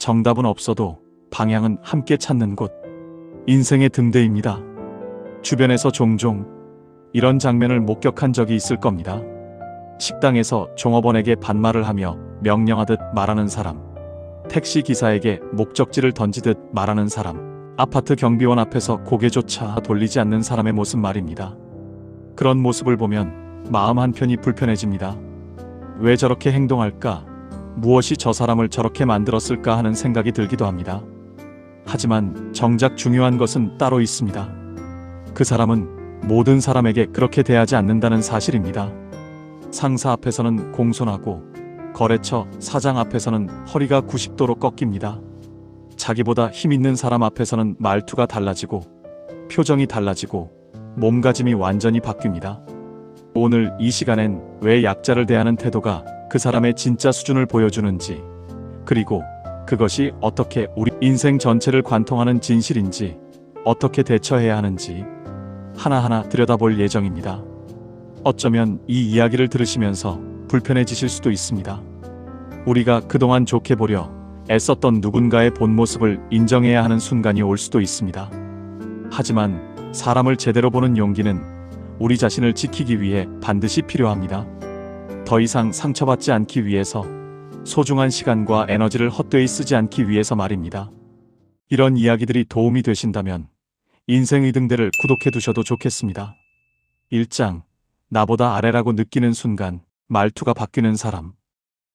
정답은 없어도 방향은 함께 찾는 곳. 인생의 등대입니다. 주변에서 종종 이런 장면을 목격한 적이 있을 겁니다. 식당에서 종업원에게 반말을 하며 명령하듯 말하는 사람, 택시 기사에게 목적지를 던지듯 말하는 사람, 아파트 경비원 앞에서 고개조차 돌리지 않는 사람의 모습 말입니다. 그런 모습을 보면 마음 한편이 불편해집니다. 왜 저렇게 행동할까? 무엇이 저 사람을 저렇게 만들었을까 하는 생각이 들기도 합니다. 하지만 정작 중요한 것은 따로 있습니다. 그 사람은 모든 사람에게 그렇게 대하지 않는다는 사실입니다. 상사 앞에서는 공손하고 거래처 사장 앞에서는 허리가 90도로 꺾입니다. 자기보다 힘있는 사람 앞에서는 말투가 달라지고 표정이 달라지고 몸가짐이 완전히 바뀝니다. 오늘 이 시간엔 왜 약자를 대하는 태도가 그 사람의 진짜 수준을 보여주는지, 그리고 그것이 어떻게 우리 인생 전체를 관통하는 진실인지, 어떻게 대처해야 하는지 하나하나 들여다볼 예정입니다. 어쩌면 이 이야기를 들으시면서 불편해지실 수도 있습니다. 우리가 그동안 좋게 보려 애썼던 누군가의 본 모습을 인정해야 하는 순간이 올 수도 있습니다. 하지만 사람을 제대로 보는 용기는 우리 자신을 지키기 위해 반드시 필요합니다. 더 이상 상처받지 않기 위해서, 소중한 시간과 에너지를 헛되이 쓰지 않기 위해서 말입니다. 이런 이야기들이 도움이 되신다면 인생의 등대를 구독해 두셔도 좋겠습니다. 1장, 나보다 아래라고 느끼는 순간 말투가 바뀌는 사람.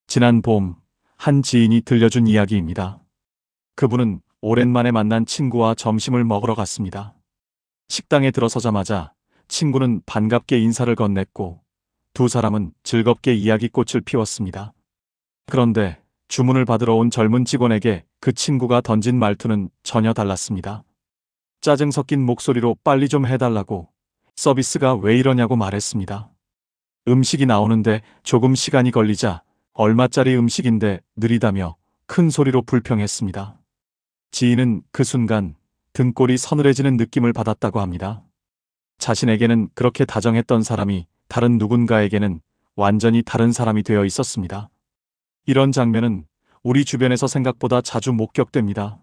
지난 봄, 한 지인이 들려준 이야기입니다. 그분은 오랜만에 만난 친구와 점심을 먹으러 갔습니다. 식당에 들어서자마자 친구는 반갑게 인사를 건넸고 두 사람은 즐겁게 이야기꽃을 피웠습니다. 그런데 주문을 받으러 온 젊은 직원에게 그 친구가 던진 말투는 전혀 달랐습니다. 짜증 섞인 목소리로 빨리 좀 해달라고, 서비스가 왜 이러냐고 말했습니다. 음식이 나오는데 조금 시간이 걸리자 얼마짜리 음식인데 느리다며 큰 소리로 불평했습니다. 지인은 그 순간 등골이 서늘해지는 느낌을 받았다고 합니다. 자신에게는 그렇게 다정했던 사람이 다른 누군가에게는 완전히 다른 사람이 되어 있었습니다. 이런 장면은 우리 주변에서 생각보다 자주 목격됩니다.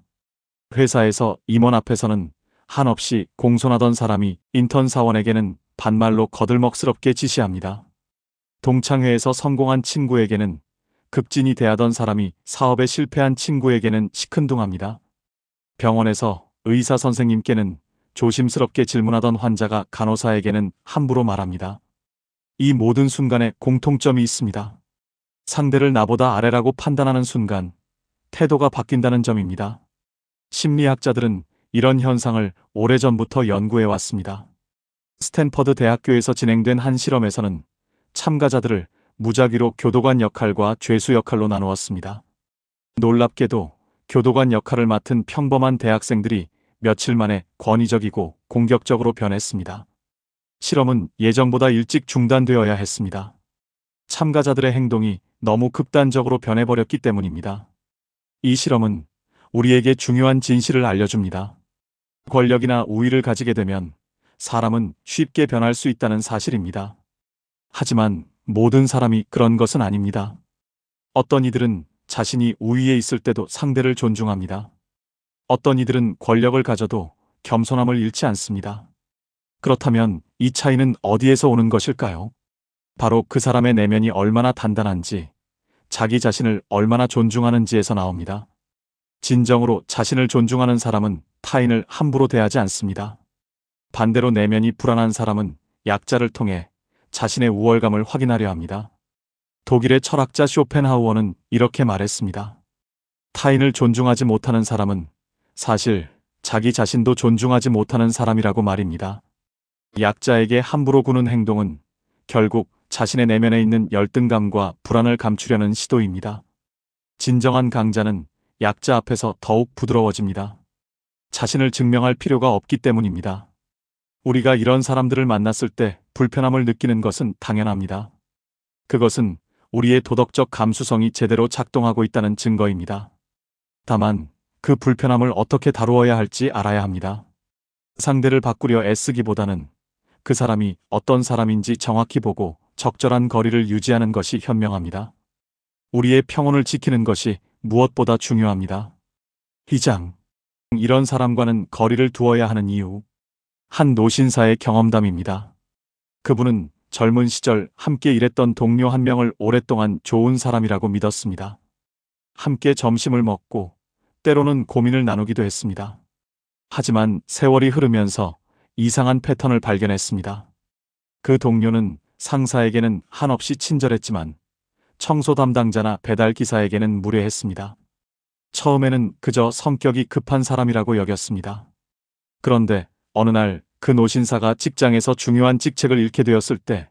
회사에서 임원 앞에서는 한없이 공손하던 사람이 인턴 사원에게는 반말로 거들먹스럽게 지시합니다. 동창회에서 성공한 친구에게는 급진이 대하던 사람이 사업에 실패한 친구에게는 시큰둥합니다. 병원에서 의사 선생님께는 조심스럽게 질문하던 환자가 간호사에게는 함부로 말합니다. 이 모든 순간에 공통점이 있습니다. 상대를 나보다 아래라고 판단하는 순간 태도가 바뀐다는 점입니다. 심리학자들은 이런 현상을 오래전부터 연구해 왔습니다. 스탠퍼드 대학교에서 진행된 한 실험에서는 참가자들을 무작위로 교도관 역할과 죄수 역할로 나누었습니다. 놀랍게도 교도관 역할을 맡은 평범한 대학생들이 며칠 만에 권위적이고 공격적으로 변했습니다. 실험은 예정보다 일찍 중단되어야 했습니다. 참가자들의 행동이 너무 극단적으로 변해버렸기 때문입니다. 이 실험은 우리에게 중요한 진실을 알려줍니다. 권력이나 우위를 가지게 되면 사람은 쉽게 변할 수 있다는 사실입니다. 하지만 모든 사람이 그런 것은 아닙니다. 어떤 이들은 자신이 우위에 있을 때도 상대를 존중합니다. 어떤 이들은 권력을 가져도 겸손함을 잃지 않습니다. 그렇다면 이 차이는 어디에서 오는 것일까요? 바로 그 사람의 내면이 얼마나 단단한지, 자기 자신을 얼마나 존중하는지에서 나옵니다. 진정으로 자신을 존중하는 사람은 타인을 함부로 대하지 않습니다. 반대로 내면이 불안한 사람은 약자를 통해 자신의 우월감을 확인하려 합니다. 독일의 철학자 쇼펜하우어는 이렇게 말했습니다. 타인을 존중하지 못하는 사람은 사실 자기 자신도 존중하지 못하는 사람이라고 말입니다. 약자에게 함부로 구는 행동은 결국 자신의 내면에 있는 열등감과 불안을 감추려는 시도입니다. 진정한 강자는 약자 앞에서 더욱 부드러워집니다. 자신을 증명할 필요가 없기 때문입니다. 우리가 이런 사람들을 만났을 때 불편함을 느끼는 것은 당연합니다. 그것은 우리의 도덕적 감수성이 제대로 작동하고 있다는 증거입니다. 다만 그 불편함을 어떻게 다루어야 할지 알아야 합니다. 상대를 바꾸려 애쓰기보다는 그 사람이 어떤 사람인지 정확히 보고 적절한 거리를 유지하는 것이 현명합니다. 우리의 평온을 지키는 것이 무엇보다 중요합니다. 희장. 이런 사람과는 거리를 두어야 하는 이유. 한 노신사의 경험담입니다. 그분은 젊은 시절 함께 일했던 동료 한 명을 오랫동안 좋은 사람이라고 믿었습니다. 함께 점심을 먹고 때로는 고민을 나누기도 했습니다. 하지만 세월이 흐르면서 이상한 패턴을 발견했습니다. 그 동료는 상사에게는 한없이 친절했지만 청소 담당자나 배달 기사에게는 무례했습니다. 처음에는 그저 성격이 급한 사람이라고 여겼습니다. 그런데 어느 날 그 노신사가 직장에서 중요한 직책을 잃게 되었을 때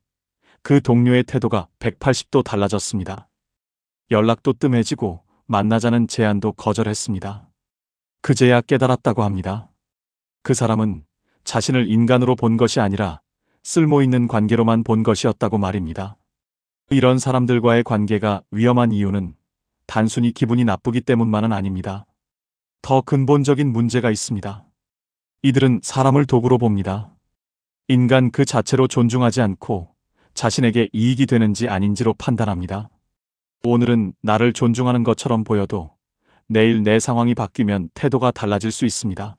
그 동료의 태도가 180도 달라졌습니다. 연락도 뜸해지고 만나자는 제안도 거절했습니다. 그제야 깨달았다고 합니다. 그 사람은 자신을 인간으로 본 것이 아니라 쓸모있는 관계로만 본 것이었다고 말입니다. 이런 사람들과의 관계가 위험한 이유는 단순히 기분이 나쁘기 때문만은 아닙니다. 더 근본적인 문제가 있습니다. 이들은 사람을 도구로 봅니다. 인간 그 자체로 존중하지 않고 자신에게 이익이 되는지 아닌지로 판단합니다. 오늘은 나를 존중하는 것처럼 보여도 내일 내 상황이 바뀌면 태도가 달라질 수 있습니다.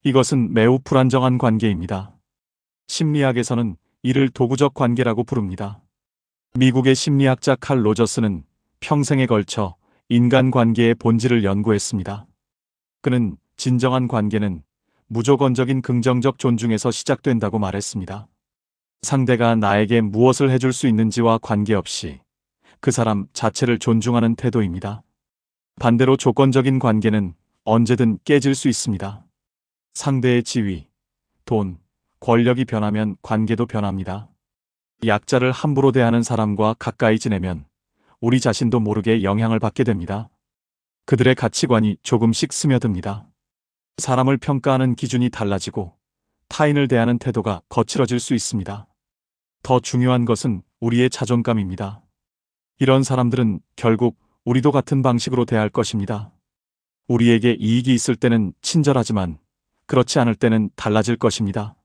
이것은 매우 불안정한 관계입니다. 심리학에서는 이를 도구적 관계라고 부릅니다. 미국의 심리학자 칼 로저스는 평생에 걸쳐 인간관계의 본질을 연구했습니다. 그는 진정한 관계는 무조건적인 긍정적 존중에서 시작된다고 말했습니다. 상대가 나에게 무엇을 해줄 수 있는지와 관계없이 그 사람 자체를 존중하는 태도입니다. 반대로 조건적인 관계는 언제든 깨질 수 있습니다. 상대의 지위, 돈, 권력이 변하면 관계도 변합니다. 약자를 함부로 대하는 사람과 가까이 지내면 우리 자신도 모르게 영향을 받게 됩니다. 그들의 가치관이 조금씩 스며듭니다. 사람을 평가하는 기준이 달라지고 타인을 대하는 태도가 거칠어질 수 있습니다. 더 중요한 것은 우리의 자존감입니다. 이런 사람들은 결국 우리도 같은 방식으로 대할 것입니다. 우리에게 이익이 있을 때는 친절하지만 그렇지 않을 때는 달라질 것입니다.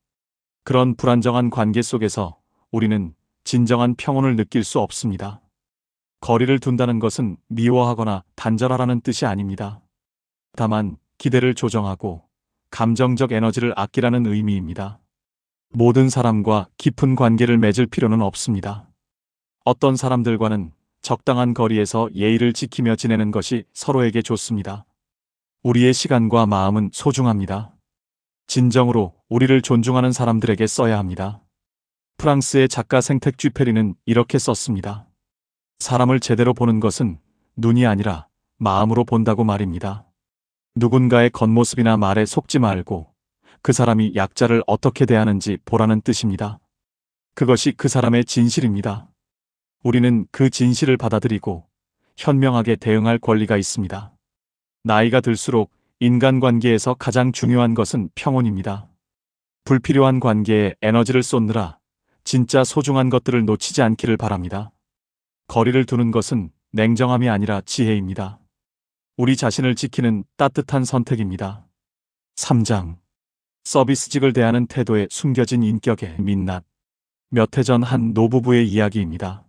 그런 불안정한 관계 속에서 우리는 진정한 평온을 느낄 수 없습니다. 거리를 둔다는 것은 미워하거나 단절하라는 뜻이 아닙니다. 다만 기대를 조정하고 감정적 에너지를 아끼라는 의미입니다. 모든 사람과 깊은 관계를 맺을 필요는 없습니다. 어떤 사람들과는 적당한 거리에서 예의를 지키며 지내는 것이 서로에게 좋습니다. 우리의 시간과 마음은 소중합니다. 진정으로 우리를 존중하는 사람들에게 써야 합니다. 프랑스의 작가 생텍쥐페리는 이렇게 썼습니다. 사람을 제대로 보는 것은 눈이 아니라 마음으로 본다고 말입니다. 누군가의 겉모습이나 말에 속지 말고 그 사람이 약자를 어떻게 대하는지 보라는 뜻입니다. 그것이 그 사람의 진실입니다. 우리는 그 진실을 받아들이고 현명하게 대응할 권리가 있습니다. 나이가 들수록 인간관계에서 가장 중요한 것은 평온입니다. 불필요한 관계에 에너지를 쏟느라 진짜 소중한 것들을 놓치지 않기를 바랍니다. 거리를 두는 것은 냉정함이 아니라 지혜입니다. 우리 자신을 지키는 따뜻한 선택입니다. 3장. 서비스직을 대하는 태도에 숨겨진 인격의 민낯. 몇 해 전 한 노부부의 이야기입니다.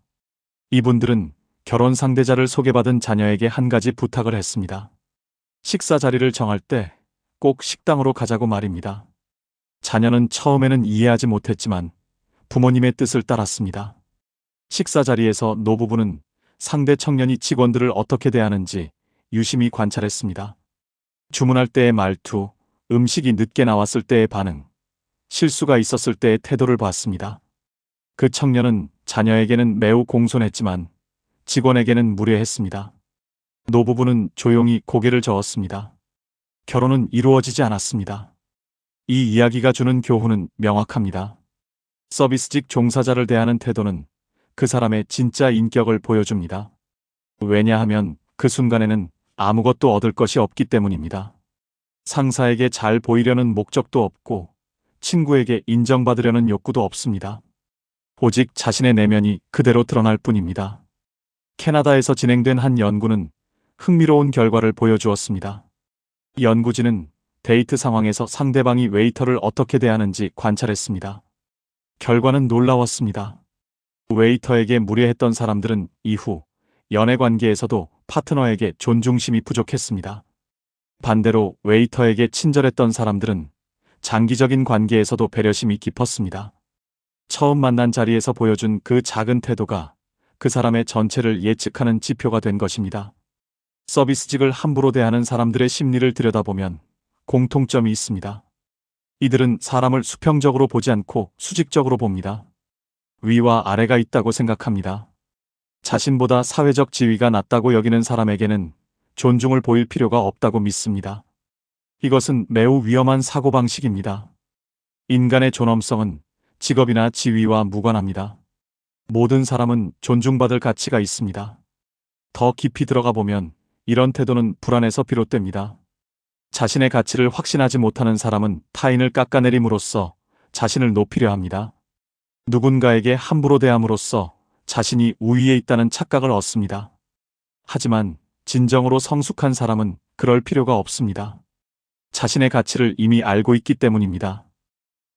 이분들은 결혼 상대자를 소개받은 자녀에게 한 가지 부탁을 했습니다. 식사 자리를 정할 때 꼭 식당으로 가자고 말입니다. 자녀는 처음에는 이해하지 못했지만 부모님의 뜻을 따랐습니다. 식사 자리에서 노부부는 상대 청년이 직원들을 어떻게 대하는지 유심히 관찰했습니다. 주문할 때의 말투, 음식이 늦게 나왔을 때의 반응, 실수가 있었을 때의 태도를 봤습니다. 그 청년은 자녀에게는 매우 공손했지만 직원에게는 무례했습니다. 노부부는 조용히 고개를 저었습니다. 결혼은 이루어지지 않았습니다. 이 이야기가 주는 교훈은 명확합니다. 서비스직 종사자를 대하는 태도는 그 사람의 진짜 인격을 보여줍니다. 왜냐하면 그 순간에는 아무것도 얻을 것이 없기 때문입니다. 상사에게 잘 보이려는 목적도 없고 친구에게 인정받으려는 욕구도 없습니다. 오직 자신의 내면이 그대로 드러날 뿐입니다. 캐나다에서 진행된 한 연구는 흥미로운 결과를 보여주었습니다. 연구진은 데이트 상황에서 상대방이 웨이터를 어떻게 대하는지 관찰했습니다. 결과는 놀라웠습니다. 웨이터에게 무례했던 사람들은 이후 연애 관계에서도 파트너에게 존중심이 부족했습니다. 반대로 웨이터에게 친절했던 사람들은 장기적인 관계에서도 배려심이 깊었습니다. 처음 만난 자리에서 보여준 그 작은 태도가 그 사람의 전체를 예측하는 지표가 된 것입니다. 서비스직을 함부로 대하는 사람들의 심리를 들여다보면 공통점이 있습니다. 이들은 사람을 수평적으로 보지 않고 수직적으로 봅니다. 위와 아래가 있다고 생각합니다. 자신보다 사회적 지위가 낮다고 여기는 사람에게는 존중을 보일 필요가 없다고 믿습니다. 이것은 매우 위험한 사고방식입니다. 인간의 존엄성은 직업이나 지위와 무관합니다. 모든 사람은 존중받을 가치가 있습니다. 더 깊이 들어가 보면 이런 태도는 불안에서 비롯됩니다. 자신의 가치를 확신하지 못하는 사람은 타인을 깎아내림으로써 자신을 높이려 합니다. 누군가에게 함부로 대함으로써 자신이 우위에 있다는 착각을 얻습니다. 하지만 진정으로 성숙한 사람은 그럴 필요가 없습니다. 자신의 가치를 이미 알고 있기 때문입니다.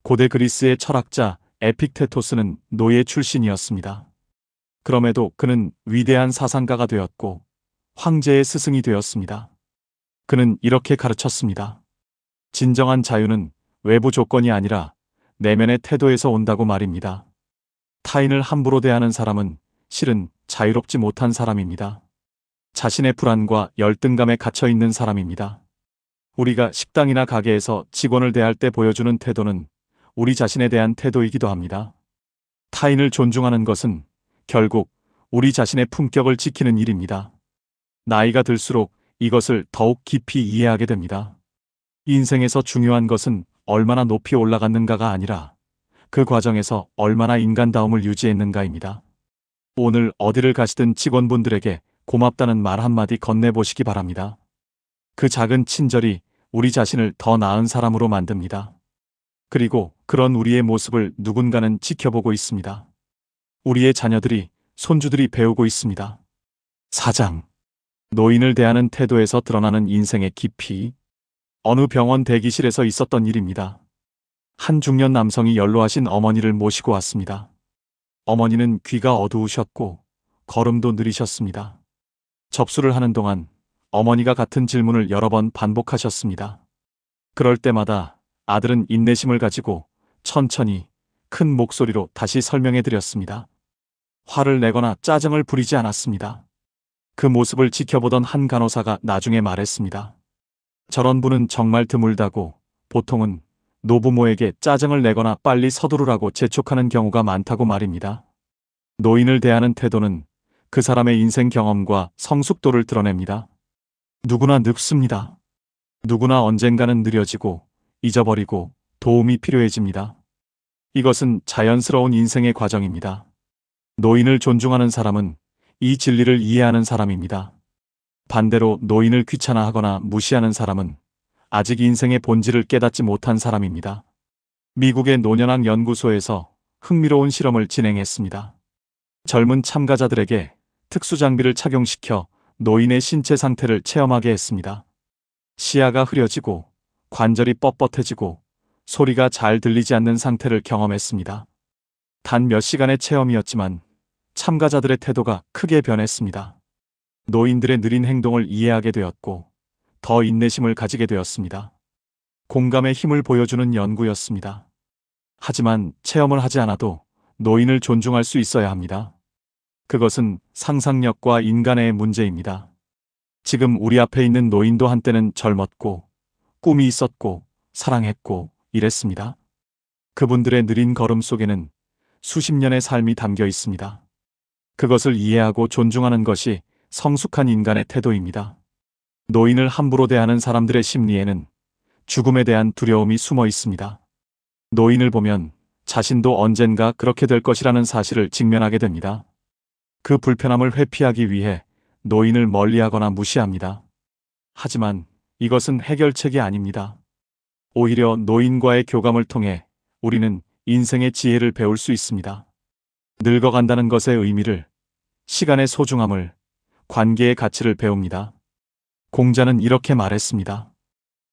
고대 그리스의 철학자 에픽테토스는 노예 출신이었습니다. 그럼에도 그는 위대한 사상가가 되었고 황제의 스승이 되었습니다. 그는 이렇게 가르쳤습니다. 진정한 자유는 외부 조건이 아니라 내면의 태도에서 온다고 말입니다. 타인을 함부로 대하는 사람은 실은 자유롭지 못한 사람입니다. 자신의 불안과 열등감에 갇혀 있는 사람입니다. 우리가 식당이나 가게에서 직원을 대할 때 보여주는 태도는 우리 자신에 대한 태도이기도 합니다. 타인을 존중하는 것은 결국 우리 자신의 품격을 지키는 일입니다. 나이가 들수록 이것을 더욱 깊이 이해하게 됩니다. 인생에서 중요한 것은 얼마나 높이 올라갔는가가 아니라 그 과정에서 얼마나 인간다움을 유지했는가입니다. 오늘 어디를 가시든 직원분들에게 고맙다는 말 한마디 건네보시기 바랍니다. 그 작은 친절이 우리 자신을 더 나은 사람으로 만듭니다. 그리고 그런 우리의 모습을 누군가는 지켜보고 있습니다. 우리의 자녀들이, 손주들이 배우고 있습니다. 4장. 노인을 대하는 태도에서 드러나는 인생의 깊이. 어느 병원 대기실에서 있었던 일입니다. 한 중년 남성이 연로하신 어머니를 모시고 왔습니다. 어머니는 귀가 어두우셨고 걸음도 느리셨습니다. 접수를 하는 동안 어머니가 같은 질문을 여러 번 반복하셨습니다. 그럴 때마다 아들은 인내심을 가지고 천천히 큰 목소리로 다시 설명해 드렸습니다. 화를 내거나 짜증을 부리지 않았습니다. 그 모습을 지켜보던 한 간호사가 나중에 말했습니다. 저런 분은 정말 드물다고, 보통은 노부모에게 짜증을 내거나 빨리 서두르라고 재촉하는 경우가 많다고 말입니다. 노인을 대하는 태도는 그 사람의 인생 경험과 성숙도를 드러냅니다. 누구나 늙습니다. 누구나 언젠가는 느려지고 잊어버리고 도움이 필요해집니다. 이것은 자연스러운 인생의 과정입니다. 노인을 존중하는 사람은 이 진리를 이해하는 사람입니다. 반대로 노인을 귀찮아하거나 무시하는 사람은 아직 인생의 본질을 깨닫지 못한 사람입니다. 미국의 노년학 연구소에서 흥미로운 실험을 진행했습니다. 젊은 참가자들에게 특수 장비를 착용시켜 노인의 신체 상태를 체험하게 했습니다. 시야가 흐려지고 관절이 뻣뻣해지고 소리가 잘 들리지 않는 상태를 경험했습니다. 단 몇 시간의 체험이었지만 참가자들의 태도가 크게 변했습니다. 노인들의 느린 행동을 이해하게 되었고 더 인내심을 가지게 되었습니다. 공감의 힘을 보여주는 연구였습니다. 하지만 체험을 하지 않아도 노인을 존중할 수 있어야 합니다. 그것은 상상력과 인간의 문제입니다. 지금 우리 앞에 있는 노인도 한때는 젊었고 꿈이 있었고 사랑했고 이랬습니다. 그분들의 느린 걸음 속에는 수십 년의 삶이 담겨 있습니다. 그것을 이해하고 존중하는 것이 성숙한 인간의 태도입니다. 노인을 함부로 대하는 사람들의 심리에는 죽음에 대한 두려움이 숨어 있습니다. 노인을 보면 자신도 언젠가 그렇게 될 것이라는 사실을 직면하게 됩니다. 그 불편함을 회피하기 위해 노인을 멀리하거나 무시합니다. 하지만 이것은 해결책이 아닙니다. 오히려 노인과의 교감을 통해 우리는 인생의 지혜를 배울 수 있습니다. 늙어간다는 것의 의미를, 시간의 소중함을, 관계의 가치를 배웁니다. 공자는 이렇게 말했습니다.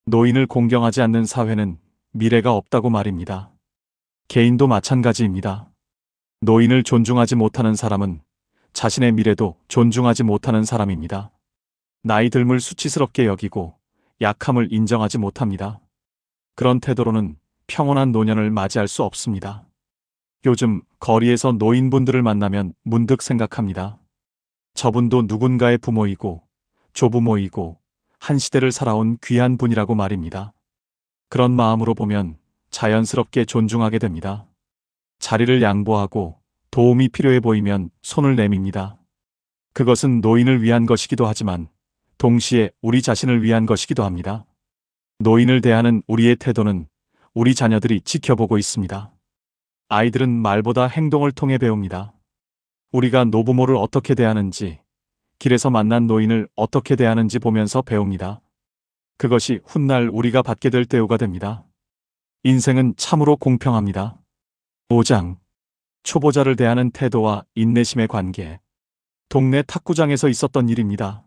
노인을 공경하지 않는 사회는 미래가 없다고 말입니다. 개인도 마찬가지입니다. 노인을 존중하지 못하는 사람은 자신의 미래도 존중하지 못하는 사람입니다. 나이 듦을 수치스럽게 여기고 약함을 인정하지 못합니다. 그런 태도로는 평온한 노년을 맞이할 수 없습니다. 요즘 거리에서 노인분들을 만나면 문득 생각합니다. 저분도 누군가의 부모이고 조부모이고 한 시대를 살아온 귀한 분이라고 말입니다. 그런 마음으로 보면 자연스럽게 존중하게 됩니다. 자리를 양보하고 도움이 필요해 보이면 손을 내밉니다. 그것은 노인을 위한 것이기도 하지만 동시에 우리 자신을 위한 것이기도 합니다. 노인을 대하는 우리의 태도는 우리 자녀들이 지켜보고 있습니다. 아이들은 말보다 행동을 통해 배웁니다. 우리가 노부모를 어떻게 대하는지, 길에서 만난 노인을 어떻게 대하는지 보면서 배웁니다. 그것이 훗날 우리가 받게 될 대우가 됩니다. 인생은 참으로 공평합니다. 5장. 초보자를 대하는 태도와 인내심의 관계. 동네 탁구장에서 있었던 일입니다.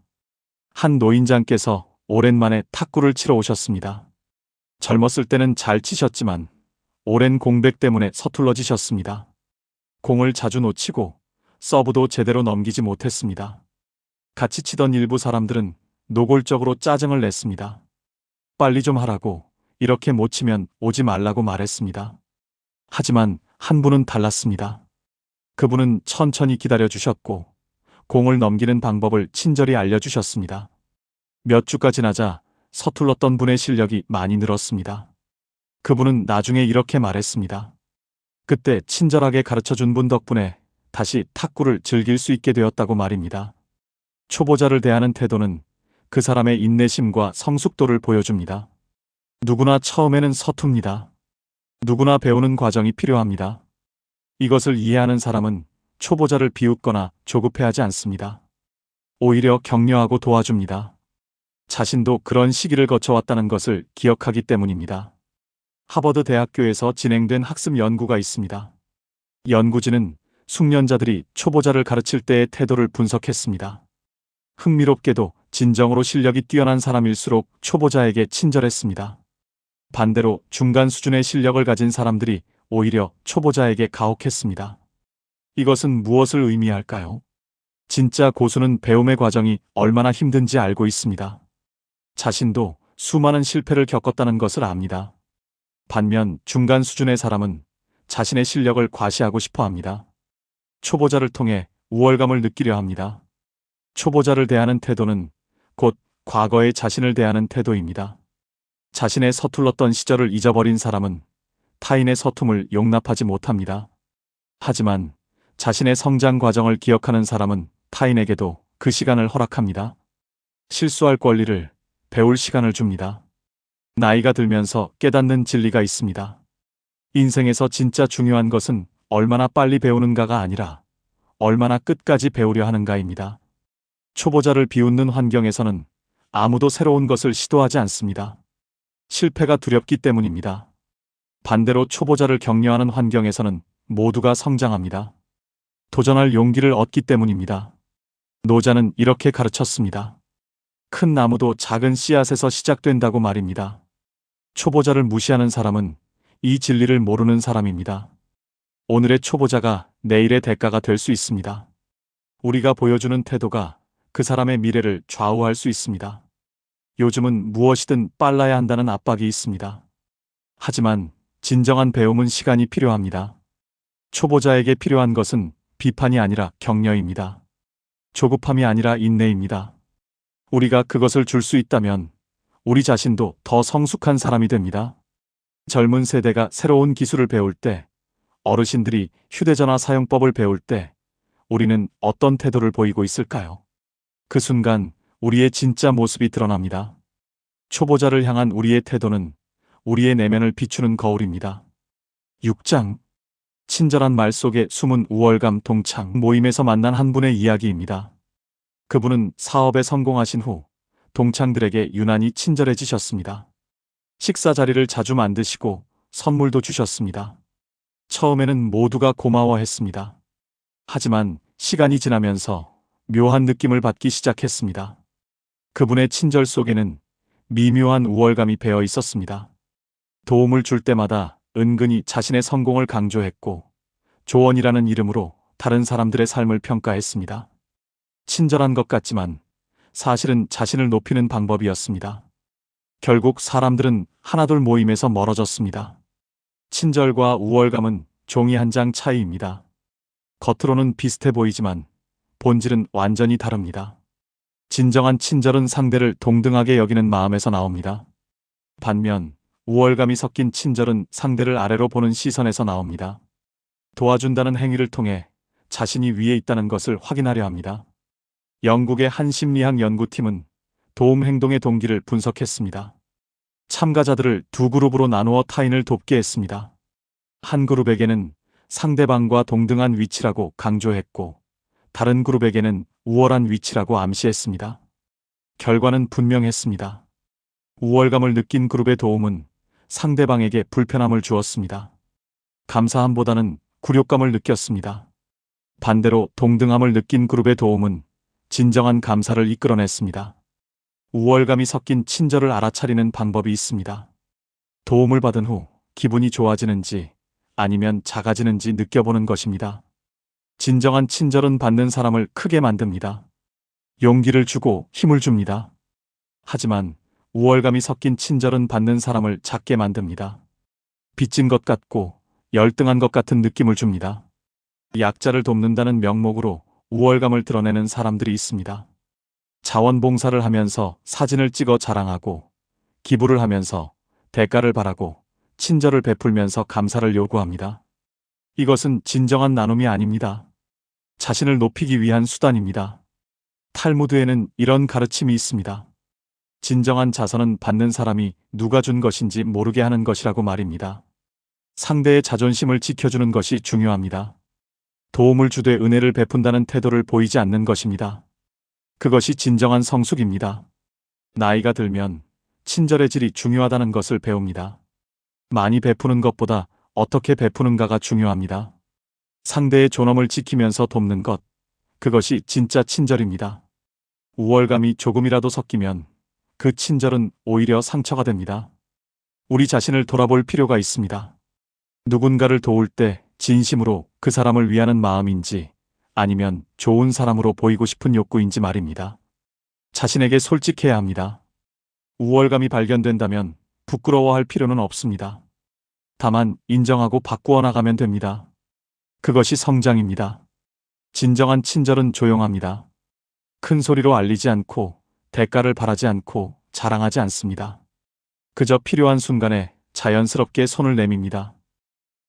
한 노인장께서 오랜만에 탁구를 치러 오셨습니다. 젊었을 때는 잘 치셨지만 오랜 공백 때문에 서툴러지셨습니다. 공을 자주 놓치고 서브도 제대로 넘기지 못했습니다. 같이 치던 일부 사람들은 노골적으로 짜증을 냈습니다. 빨리 좀 하라고, 이렇게 못 치면 오지 말라고 말했습니다. 하지만 한 분은 달랐습니다. 그분은 천천히 기다려 주셨고 공을 넘기는 방법을 친절히 알려주셨습니다. 몇 주가 지나자 서툴렀던 분의 실력이 많이 늘었습니다. 그분은 나중에 이렇게 말했습니다. 그때 친절하게 가르쳐준 분 덕분에 다시 탁구를 즐길 수 있게 되었다고 말입니다. 초보자를 대하는 태도는 그 사람의 인내심과 성숙도를 보여줍니다. 누구나 처음에는 서툽니다. 누구나 배우는 과정이 필요합니다. 이것을 이해하는 사람은 초보자를 비웃거나 조급해하지 않습니다. 오히려 격려하고 도와줍니다. 자신도 그런 시기를 거쳐왔다는 것을 기억하기 때문입니다. 하버드 대학교에서 진행된 학습 연구가 있습니다. 연구진은 숙련자들이 초보자를 가르칠 때의 태도를 분석했습니다. 흥미롭게도 진정으로 실력이 뛰어난 사람일수록 초보자에게 친절했습니다. 반대로 중간 수준의 실력을 가진 사람들이 오히려 초보자에게 가혹했습니다. 이것은 무엇을 의미할까요? 진짜 고수는 배움의 과정이 얼마나 힘든지 알고 있습니다. 자신도 수많은 실패를 겪었다는 것을 압니다. 반면 중간 수준의 사람은 자신의 실력을 과시하고 싶어 합니다. 초보자를 통해 우월감을 느끼려 합니다. 초보자를 대하는 태도는 곧 과거의 자신을 대하는 태도입니다. 자신의 서툴렀던 시절을 잊어버린 사람은 타인의 서툼을 용납하지 못합니다. 하지만 자신의 성장 과정을 기억하는 사람은 타인에게도 그 시간을 허락합니다. 실수할 권리를, 배울 시간을 줍니다. 나이가 들면서 깨닫는 진리가 있습니다. 인생에서 진짜 중요한 것은 얼마나 빨리 배우는가가 아니라 얼마나 끝까지 배우려 하는가입니다. 초보자를 비웃는 환경에서는 아무도 새로운 것을 시도하지 않습니다. 실패가 두렵기 때문입니다. 반대로 초보자를 격려하는 환경에서는 모두가 성장합니다. 도전할 용기를 얻기 때문입니다. 노자는 이렇게 가르쳤습니다. 큰 나무도 작은 씨앗에서 시작된다고 말입니다. 초보자를 무시하는 사람은 이 진리를 모르는 사람입니다. 오늘의 초보자가 내일의 대가가 될 수 있습니다. 우리가 보여주는 태도가 그 사람의 미래를 좌우할 수 있습니다. 요즘은 무엇이든 빨라야 한다는 압박이 있습니다. 하지만 진정한 배움은 시간이 필요합니다. 초보자에게 필요한 것은 비판이 아니라 격려입니다. 조급함이 아니라 인내입니다. 우리가 그것을 줄 수 있다면 우리 자신도 더 성숙한 사람이 됩니다. 젊은 세대가 새로운 기술을 배울 때, 어르신들이 휴대전화 사용법을 배울 때 우리는 어떤 태도를 보이고 있을까요? 그 순간 우리의 진짜 모습이 드러납니다. 초보자를 향한 우리의 태도는 우리의 내면을 비추는 거울입니다. 6장. 친절한 말 속에 숨은 우월감. 동창 모임에서 만난 한 분의 이야기입니다. 그분은 사업에 성공하신 후 동창들에게 유난히 친절해지셨습니다. 식사 자리를 자주 만드시고 선물도 주셨습니다. 처음에는 모두가 고마워했습니다. 하지만 시간이 지나면서 묘한 느낌을 받기 시작했습니다. 그분의 친절 속에는 미묘한 우월감이 배어 있었습니다. 도움을 줄 때마다 은근히 자신의 성공을 강조했고 조언이라는 이름으로 다른 사람들의 삶을 평가했습니다. 친절한 것 같지만 사실은 자신을 높이는 방법이었습니다. 결국 사람들은 하나둘 모임에서 멀어졌습니다. 친절과 우월감은 종이 한 장 차이입니다. 겉으로는 비슷해 보이지만 본질은 완전히 다릅니다. 진정한 친절은 상대를 동등하게 여기는 마음에서 나옵니다. 반면 우월감이 섞인 친절은 상대를 아래로 보는 시선에서 나옵니다. 도와준다는 행위를 통해 자신이 위에 있다는 것을 확인하려 합니다. 영국의 한 심리학 연구팀은 도움 행동의 동기를 분석했습니다. 참가자들을 두 그룹으로 나누어 타인을 돕게 했습니다. 한 그룹에게는 상대방과 동등한 위치라고 강조했고, 다른 그룹에게는 우월한 위치라고 암시했습니다. 결과는 분명했습니다. 우월감을 느낀 그룹의 도움은 상대방에게 불편함을 주었습니다. 감사함보다는 굴욕감을 느꼈습니다. 반대로 동등함을 느낀 그룹의 도움은 진정한 감사를 이끌어냈습니다. 우월감이 섞인 친절을 알아차리는 방법이 있습니다. 도움을 받은 후 기분이 좋아지는지 아니면 작아지는지 느껴보는 것입니다. 진정한 친절은 받는 사람을 크게 만듭니다. 용기를 주고 힘을 줍니다. 하지만 우월감이 섞인 친절은 받는 사람을 작게 만듭니다. 빚진 것 같고 열등한 것 같은 느낌을 줍니다. 약자를 돕는다는 명목으로 우월감을 드러내는 사람들이 있습니다. 자원봉사를 하면서 사진을 찍어 자랑하고, 기부를 하면서 대가를 바라고, 친절을 베풀면서 감사를 요구합니다. 이것은 진정한 나눔이 아닙니다. 자신을 높이기 위한 수단입니다. 탈무드에는 이런 가르침이 있습니다. 진정한 자선은 받는 사람이 누가 준 것인지 모르게 하는 것이라고 말입니다. 상대의 자존심을 지켜주는 것이 중요합니다. 도움을 주되 은혜를 베푼다는 태도를 보이지 않는 것입니다. 그것이 진정한 성숙입니다. 나이가 들면 친절의 질이 중요하다는 것을 배웁니다. 많이 베푸는 것보다 어떻게 베푸는가가 중요합니다. 상대의 존엄을 지키면서 돕는 것, 그것이 진짜 친절입니다. 우월감이 조금이라도 섞이면 그 친절은 오히려 상처가 됩니다. 우리 자신을 돌아볼 필요가 있습니다. 누군가를 도울 때 진심으로 그 사람을 위하는 마음인지 아니면 좋은 사람으로 보이고 싶은 욕구인지 말입니다. 자신에게 솔직해야 합니다. 우월감이 발견된다면 부끄러워할 필요는 없습니다. 다만 인정하고 바꾸어 나가면 됩니다. 그것이 성장입니다. 진정한 친절은 조용합니다. 큰 소리로 알리지 않고 대가를 바라지 않고 자랑하지 않습니다. 그저 필요한 순간에 자연스럽게 손을 내밉니다.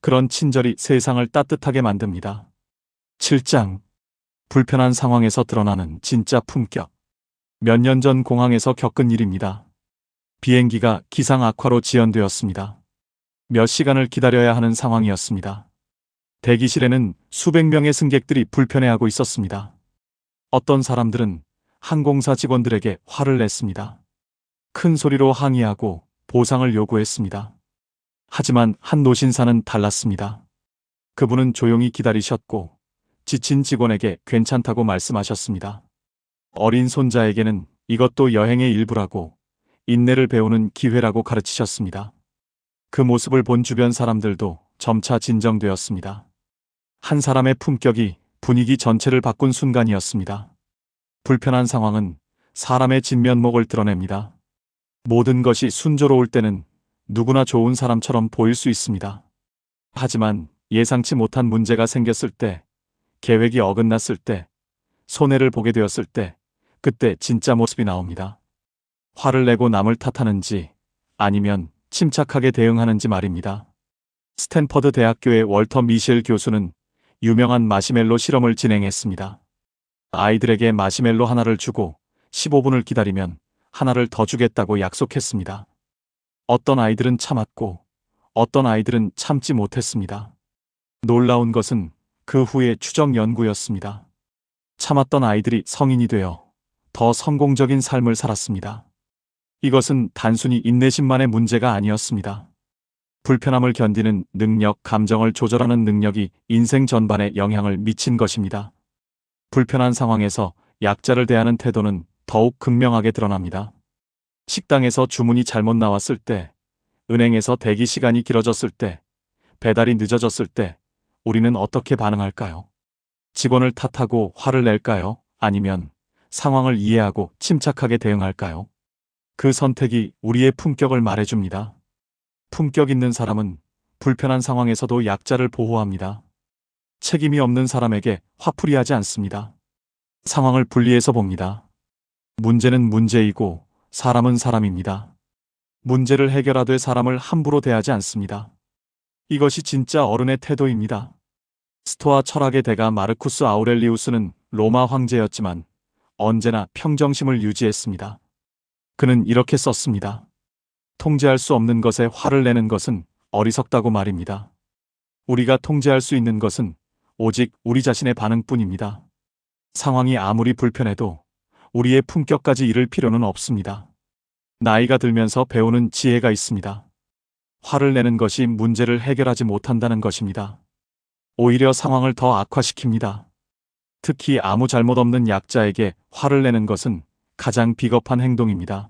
그런 친절이 세상을 따뜻하게 만듭니다. 7장. 불편한 상황에서 드러나는 진짜 품격. 몇 년 전 공항에서 겪은 일입니다. 비행기가 기상 악화로 지연되었습니다. 몇 시간을 기다려야 하는 상황이었습니다. 대기실에는 수백 명의 승객들이 불편해하고 있었습니다. 어떤 사람들은 항공사 직원들에게 화를 냈습니다. 큰 소리로 항의하고 보상을 요구했습니다. 하지만 한 노신사는 달랐습니다. 그분은 조용히 기다리셨고 지친 직원에게 괜찮다고 말씀하셨습니다. 어린 손자에게는 이것도 여행의 일부라고, 인내를 배우는 기회라고 가르치셨습니다. 그 모습을 본 주변 사람들도 점차 진정되었습니다. 한 사람의 품격이 분위기 전체를 바꾼 순간이었습니다. 불편한 상황은 사람의 진면목을 드러냅니다. 모든 것이 순조로울 때는 누구나 좋은 사람처럼 보일 수 있습니다. 하지만 예상치 못한 문제가 생겼을 때, 계획이 어긋났을 때, 손해를 보게 되었을 때, 그때 진짜 모습이 나옵니다. 화를 내고 남을 탓하는지 아니면 침착하게 대응하는지 말입니다. 스탠퍼드 대학교의 월터 미셸 교수는 유명한 마시멜로 실험을 진행했습니다. 아이들에게 마시멜로 하나를 주고 15분을 기다리면 하나를 더 주겠다고 약속했습니다. 어떤 아이들은 참았고 어떤 아이들은 참지 못했습니다. 놀라운 것은 그 후의 추적 연구였습니다. 참았던 아이들이 성인이 되어 더 성공적인 삶을 살았습니다. 이것은 단순히 인내심만의 문제가 아니었습니다. 불편함을 견디는 능력, 감정을 조절하는 능력이 인생 전반에 영향을 미친 것입니다. 불편한 상황에서 약자를 대하는 태도는 더욱 극명하게 드러납니다. 식당에서 주문이 잘못 나왔을 때, 은행에서 대기 시간이 길어졌을 때, 배달이 늦어졌을 때 우리는 어떻게 반응할까요? 직원을 탓하고 화를 낼까요? 아니면 상황을 이해하고 침착하게 대응할까요? 그 선택이 우리의 품격을 말해줍니다. 품격 있는 사람은 불편한 상황에서도 약자를 보호합니다. 책임이 없는 사람에게 화풀이하지 않습니다. 상황을 분리해서 봅니다. 문제는 문제이고 사람은 사람입니다. 문제를 해결하되 사람을 함부로 대하지 않습니다. 이것이 진짜 어른의 태도입니다. 스토아 철학의 대가 마르쿠스 아우렐리우스는 로마 황제였지만 언제나 평정심을 유지했습니다. 그는 이렇게 썼습니다. 통제할 수 없는 것에 화를 내는 것은 어리석다고 말입니다. 우리가 통제할 수 있는 것은 오직 우리 자신의 반응뿐입니다. 상황이 아무리 불편해도 우리의 품격까지 잃을 필요는 없습니다. 나이가 들면서 배우는 지혜가 있습니다. 화를 내는 것이 문제를 해결하지 못한다는 것입니다. 오히려 상황을 더 악화시킵니다. 특히 아무 잘못 없는 약자에게 화를 내는 것은 가장 비겁한 행동입니다.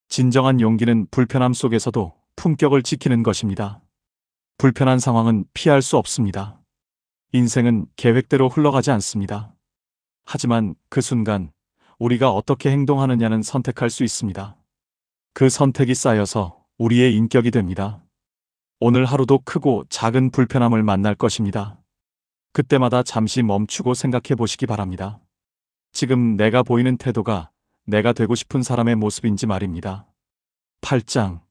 진정한 용기는 불편함 속에서도 품격을 지키는 것입니다. 불편한 상황은 피할 수 없습니다. 인생은 계획대로 흘러가지 않습니다. 하지만 그 순간 우리가 어떻게 행동하느냐는 선택할 수 있습니다. 그 선택이 쌓여서 우리의 인격이 됩니다. 오늘 하루도 크고 작은 불편함을 만날 것입니다. 그때마다 잠시 멈추고 생각해 보시기 바랍니다. 지금 내가 보이는 태도가 내가 되고 싶은 사람의 모습인지 말입니다. 8장.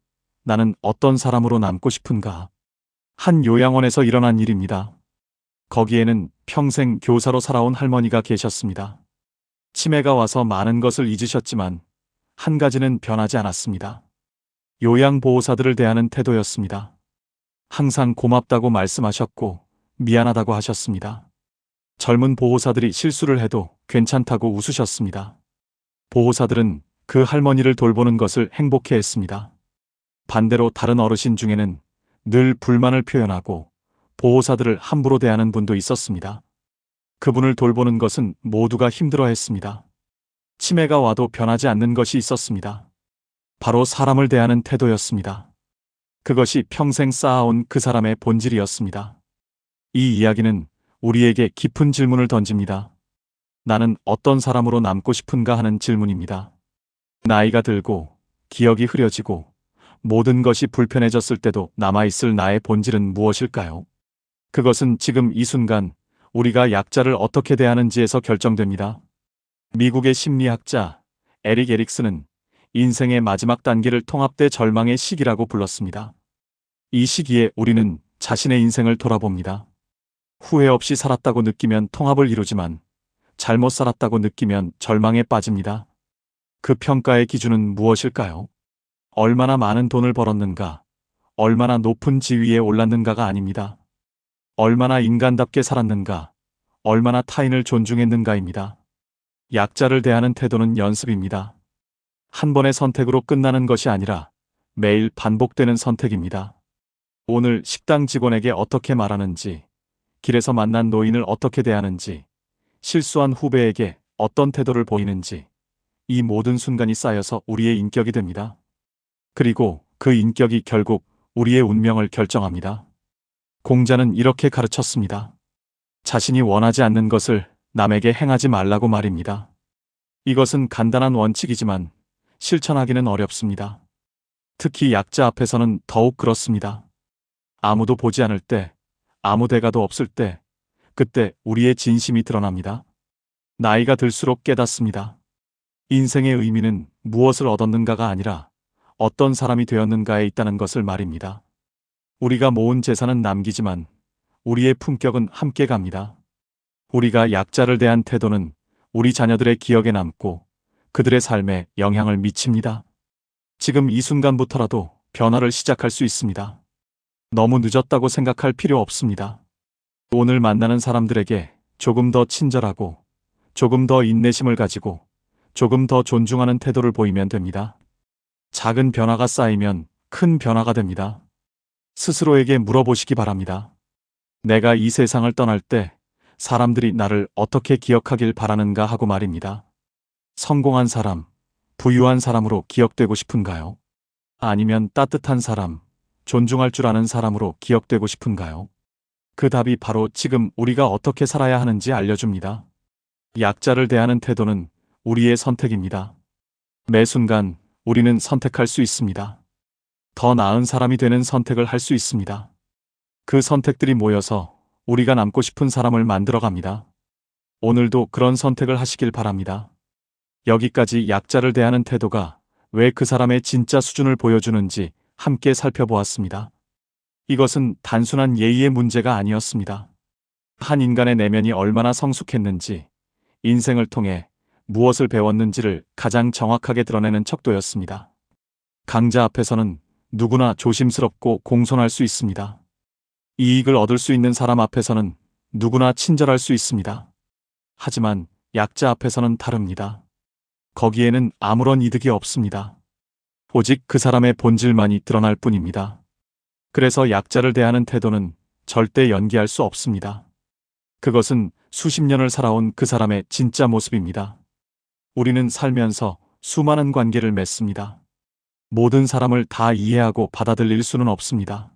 나는 어떤 사람으로 남고 싶은가? 한 요양원에서 일어난 일입니다. 거기에는 평생 교사로 살아온 할머니가 계셨습니다. 치매가 와서 많은 것을 잊으셨지만 한 가지는 변하지 않았습니다. 요양보호사들을 대하는 태도였습니다. 항상 고맙다고 말씀하셨고 미안하다고 하셨습니다. 젊은 보호사들이 실수를 해도 괜찮다고 웃으셨습니다. 보호사들은 그 할머니를 돌보는 것을 행복해했습니다. 반대로 다른 어르신 중에는 늘 불만을 표현하고 보호사들을 함부로 대하는 분도 있었습니다. 그분을 돌보는 것은 모두가 힘들어했습니다. 치매가 와도 변하지 않는 것이 있었습니다. 바로 사람을 대하는 태도였습니다. 그것이 평생 쌓아온 그 사람의 본질이었습니다. 이 이야기는 우리에게 깊은 질문을 던집니다. 나는 어떤 사람으로 남고 싶은가 하는 질문입니다. 나이가 들고 기억이 흐려지고 모든 것이 불편해졌을 때도 남아있을 나의 본질은 무엇일까요? 그것은 지금 이 순간 우리가 약자를 어떻게 대하는지에서 결정됩니다. 미국의 심리학자 에릭 에릭슨은 인생의 마지막 단계를 통합대 절망의 시기라고 불렀습니다. 이 시기에 우리는 자신의 인생을 돌아봅니다. 후회 없이 살았다고 느끼면 통합을 이루지만 잘못 살았다고 느끼면 절망에 빠집니다. 그 평가의 기준은 무엇일까요? 얼마나 많은 돈을 벌었는가, 얼마나 높은 지위에 올랐는가가 아닙니다. 얼마나 인간답게 살았는가, 얼마나 타인을 존중했는가입니다. 약자를 대하는 태도는 연습입니다. 한 번의 선택으로 끝나는 것이 아니라 매일 반복되는 선택입니다. 오늘 식당 직원에게 어떻게 말하는지, 길에서 만난 노인을 어떻게 대하는지, 실수한 후배에게 어떤 태도를 보이는지, 이 모든 순간이 쌓여서 우리의 인격이 됩니다. 그리고 그 인격이 결국 우리의 운명을 결정합니다. 공자는 이렇게 가르쳤습니다. 자신이 원하지 않는 것을 남에게 행하지 말라고 말입니다. 이것은 간단한 원칙이지만 실천하기는 어렵습니다. 특히 약자 앞에서는 더욱 그렇습니다. 아무도 보지 않을 때, 아무 대가도 없을 때, 그때 우리의 진심이 드러납니다. 나이가 들수록 깨닫습니다. 인생의 의미는 무엇을 얻었는가가 아니라 어떤 사람이 되었는가에 있다는 것을 말입니다. 우리가 모은 재산은 남기지만 우리의 품격은 함께 갑니다. 우리가 약자를 대한 태도는 우리 자녀들의 기억에 남고 그들의 삶에 영향을 미칩니다. 지금 이 순간부터라도 변화를 시작할 수 있습니다. 너무 늦었다고 생각할 필요 없습니다. 오늘 만나는 사람들에게 조금 더 친절하고 조금 더 인내심을 가지고 조금 더 존중하는 태도를 보이면 됩니다. 작은 변화가 쌓이면 큰 변화가 됩니다. 스스로에게 물어보시기 바랍니다. 내가 이 세상을 떠날 때 사람들이 나를 어떻게 기억하길 바라는가 하고 말입니다. 성공한 사람, 부유한 사람으로 기억되고 싶은가요? 아니면 따뜻한 사람, 존중할 줄 아는 사람으로 기억되고 싶은가요? 그 답이 바로 지금 우리가 어떻게 살아야 하는지 알려줍니다. 약자를 대하는 태도는 우리의 선택입니다. 매 순간 우리는 선택할 수 있습니다. 더 나은 사람이 되는 선택을 할 수 있습니다. 그 선택들이 모여서 우리가 남고 싶은 사람을 만들어 갑니다. 오늘도 그런 선택을 하시길 바랍니다. 여기까지 약자를 대하는 태도가 왜 그 사람의 진짜 수준을 보여주는지 함께 살펴보았습니다. 이것은 단순한 예의의 문제가 아니었습니다. 한 인간의 내면이 얼마나 성숙했는지, 인생을 통해 무엇을 배웠는지를 가장 정확하게 드러내는 척도였습니다. 강자 앞에서는 누구나 조심스럽고 공손할 수 있습니다. 이익을 얻을 수 있는 사람 앞에서는 누구나 친절할 수 있습니다. 하지만 약자 앞에서는 다릅니다. 거기에는 아무런 이득이 없습니다. 오직 그 사람의 본질만이 드러날 뿐입니다. 그래서 약자를 대하는 태도는 절대 연기할 수 없습니다. 그것은 수십 년을 살아온 그 사람의 진짜 모습입니다. 우리는 살면서 수많은 관계를 맺습니다. 모든 사람을 다 이해하고 받아들일 수는 없습니다.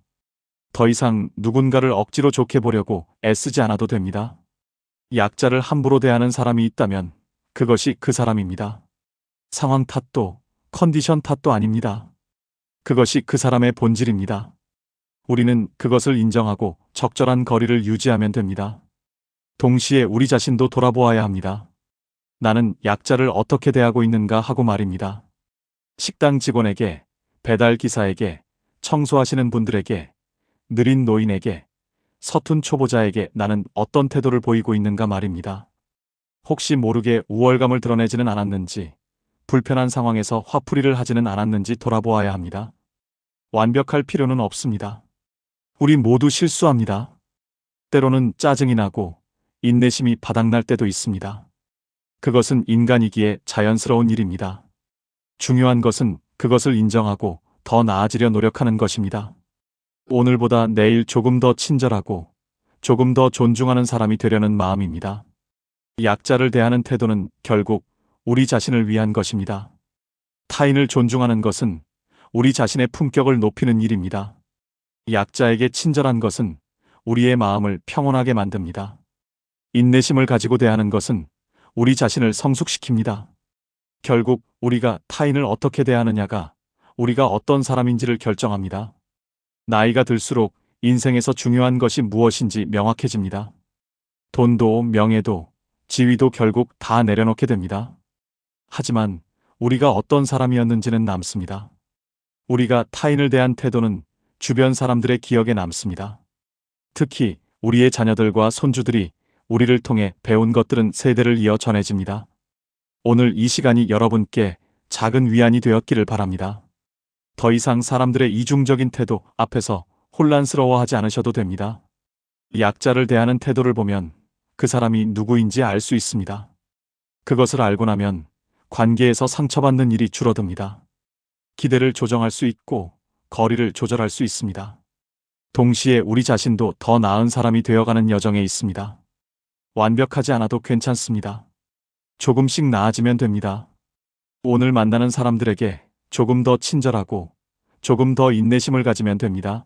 더 이상 누군가를 억지로 좋게 보려고 애쓰지 않아도 됩니다. 약자를 함부로 대하는 사람이 있다면 그것이 그 사람입니다. 상황 탓도 컨디션 탓도 아닙니다. 그것이 그 사람의 본질입니다. 우리는 그것을 인정하고 적절한 거리를 유지하면 됩니다. 동시에 우리 자신도 돌아보아야 합니다. 나는 약자를 어떻게 대하고 있는가 하고 말입니다. 식당 직원에게, 배달 기사에게, 청소하시는 분들에게, 느린 노인에게, 서툰 초보자에게 나는 어떤 태도를 보이고 있는가 말입니다. 혹시 모르게 우월감을 드러내지는 않았는지, 불편한 상황에서 화풀이를 하지는 않았는지 돌아보아야 합니다. 완벽할 필요는 없습니다. 우리 모두 실수합니다. 때로는 짜증이 나고 인내심이 바닥날 때도 있습니다. 그것은 인간이기에 자연스러운 일입니다. 중요한 것은 그것을 인정하고 더 나아지려 노력하는 것입니다. 오늘보다 내일 조금 더 친절하고 조금 더 존중하는 사람이 되려는 마음입니다. 약자를 대하는 태도는 결국 우리 자신을 위한 것입니다. 타인을 존중하는 것은 우리 자신의 품격을 높이는 일입니다. 약자에게 친절한 것은 우리의 마음을 평온하게 만듭니다. 인내심을 가지고 대하는 것은 우리 자신을 성숙시킵니다. 결국 우리가 타인을 어떻게 대하느냐가 우리가 어떤 사람인지를 결정합니다. 나이가 들수록 인생에서 중요한 것이 무엇인지 명확해집니다. 돈도 명예도 지위도 결국 다 내려놓게 됩니다. 하지만 우리가 어떤 사람이었는지는 남습니다. 우리가 타인을 대한 태도는 주변 사람들의 기억에 남습니다. 특히 우리의 자녀들과 손주들이 우리를 통해 배운 것들은 세대를 이어 전해집니다. 오늘 이 시간이 여러분께 작은 위안이 되었기를 바랍니다. 더 이상 사람들의 이중적인 태도 앞에서 혼란스러워하지 않으셔도 됩니다. 약자를 대하는 태도를 보면 그 사람이 누구인지 알 수 있습니다. 그것을 알고 나면 관계에서 상처받는 일이 줄어듭니다. 기대를 조정할 수 있고 거리를 조절할 수 있습니다. 동시에 우리 자신도 더 나은 사람이 되어가는 여정에 있습니다. 완벽하지 않아도 괜찮습니다. 조금씩 나아지면 됩니다. 오늘 만나는 사람들에게 조금 더 친절하고 조금 더 인내심을 가지면 됩니다.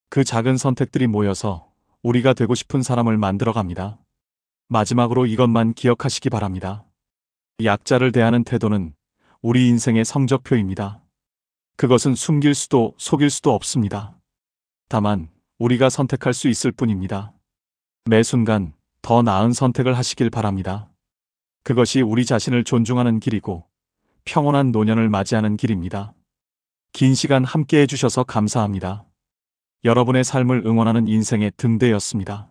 그 작은 선택들이 모여서 우리가 되고 싶은 사람을 만들어 갑니다. 마지막으로 이것만 기억하시기 바랍니다. 약자를 대하는 태도는 우리 인생의 성적표입니다. 그것은 숨길 수도 속일 수도 없습니다. 다만 우리가 선택할 수 있을 뿐입니다. 매 순간 더 나은 선택을 하시길 바랍니다. 그것이 우리 자신을 존중하는 길이고 평온한 노년을 맞이하는 길입니다. 긴 시간 함께 해주셔서 감사합니다. 여러분의 삶을 응원하는 인생의 등대였습니다.